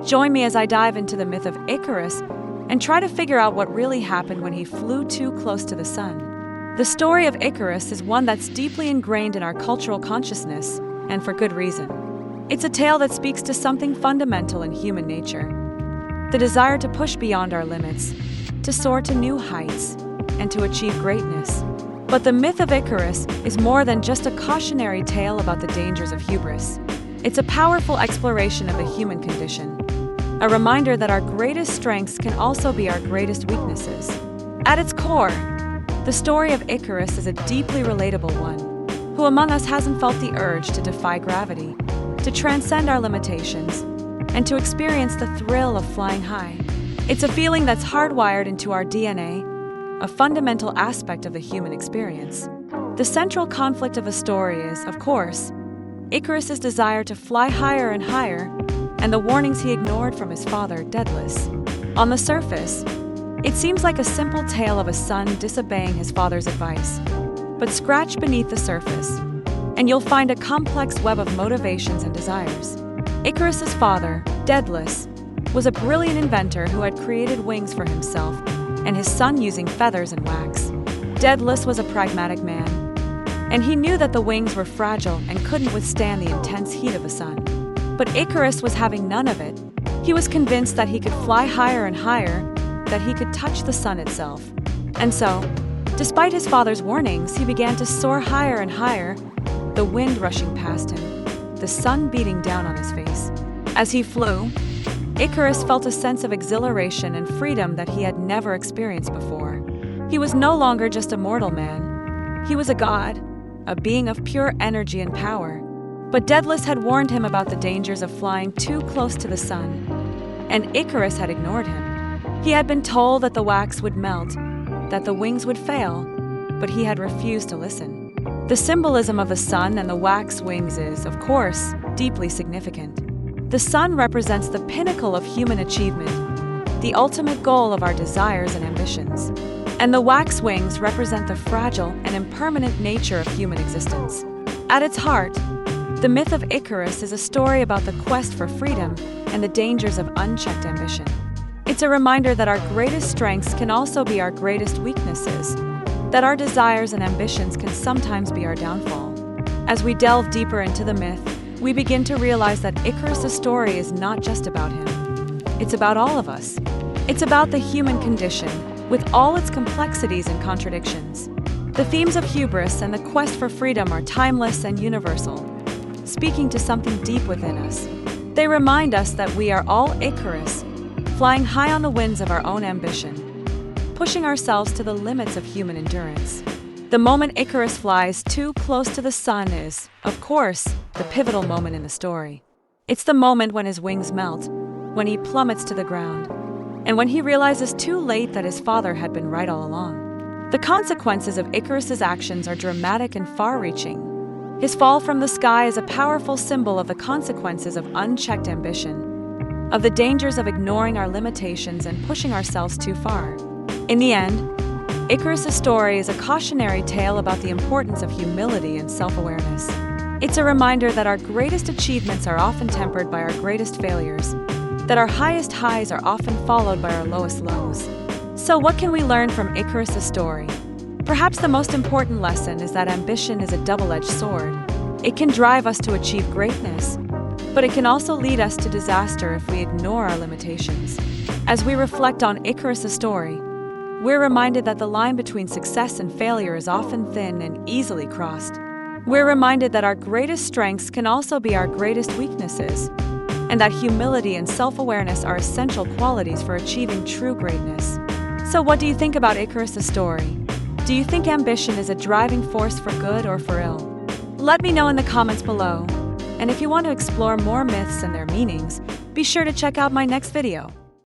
Join me as I dive into the myth of Icarus and try to figure out what really happened when he flew too close to the sun. The story of Icarus is one that's deeply ingrained in our cultural consciousness, and for good reason. It's a tale that speaks to something fundamental in human nature: the desire to push beyond our limits, to soar to new heights, and to achieve greatness. But the myth of Icarus is more than just a cautionary tale about the dangers of hubris. It's a powerful exploration of the human condition, a reminder that our greatest strengths can also be our greatest weaknesses. At its core, the story of Icarus is a deeply relatable one. Who among us hasn't felt the urge to defy gravity, to transcend our limitations, and to experience the thrill of flying high? It's a feeling that's hardwired into our DNA, a fundamental aspect of the human experience. The central conflict of the story is, of course, Icarus' desire to fly higher and higher, and the warnings he ignored from his father, Daedalus. On the surface, it seems like a simple tale of a son disobeying his father's advice. But scratch beneath the surface, and you'll find a complex web of motivations and desires. Icarus' father, Daedalus, was a brilliant inventor who had created wings for himself and his son using feathers and wax. Daedalus was a pragmatic man, and he knew that the wings were fragile and couldn't withstand the intense heat of the sun. But Icarus was having none of it. He was convinced that he could fly higher and higher, that he could touch the sun itself. And so, despite his father's warnings, he began to soar higher and higher, the wind rushing past him, the sun beating down on his face. As he flew, Icarus felt a sense of exhilaration and freedom that he had never experienced before. He was no longer just a mortal man. He was a god, a being of pure energy and power. But Daedalus had warned him about the dangers of flying too close to the sun, and Icarus had ignored him. He had been told that the wax would melt, that the wings would fail, but he had refused to listen. The symbolism of the sun and the wax wings is, of course, deeply significant. The sun represents the pinnacle of human achievement, the ultimate goal of our desires and ambitions. And the wax wings represent the fragile and impermanent nature of human existence. At its heart, the myth of Icarus is a story about the quest for freedom and the dangers of unchecked ambition. It's a reminder that our greatest strengths can also be our greatest weaknesses, that our desires and ambitions can sometimes be our downfall. As we delve deeper into the myth, we begin to realize that Icarus' story is not just about him. It's about all of us. It's about the human condition, with all its complexities and contradictions. The themes of hubris and the quest for freedom are timeless and universal, speaking to something deep within us. They remind us that we are all Icarus, flying high on the winds of our own ambition, pushing ourselves to the limits of human endurance. The moment Icarus flies too close to the sun is, of course, the pivotal moment in the story. It's the moment when his wings melt, when he plummets to the ground, and when he realizes too late that his father had been right all along. The consequences of Icarus' actions are dramatic and far-reaching. His fall from the sky is a powerful symbol of the consequences of unchecked ambition, of the dangers of ignoring our limitations and pushing ourselves too far. In the end, Icarus' story is a cautionary tale about the importance of humility and self-awareness. It's a reminder that our greatest achievements are often tempered by our greatest failures, that our highest highs are often followed by our lowest lows. So what can we learn from Icarus' story? Perhaps the most important lesson is that ambition is a double-edged sword. It can drive us to achieve greatness, but it can also lead us to disaster if we ignore our limitations. As we reflect on Icarus' story, we're reminded that the line between success and failure is often thin and easily crossed. We're reminded that our greatest strengths can also be our greatest weaknesses, and that humility and self-awareness are essential qualities for achieving true greatness. So what do you think about Icarus' story? Do you think ambition is a driving force for good or for ill? Let me know in the comments below. And if you want to explore more myths and their meanings, be sure to check out my next video.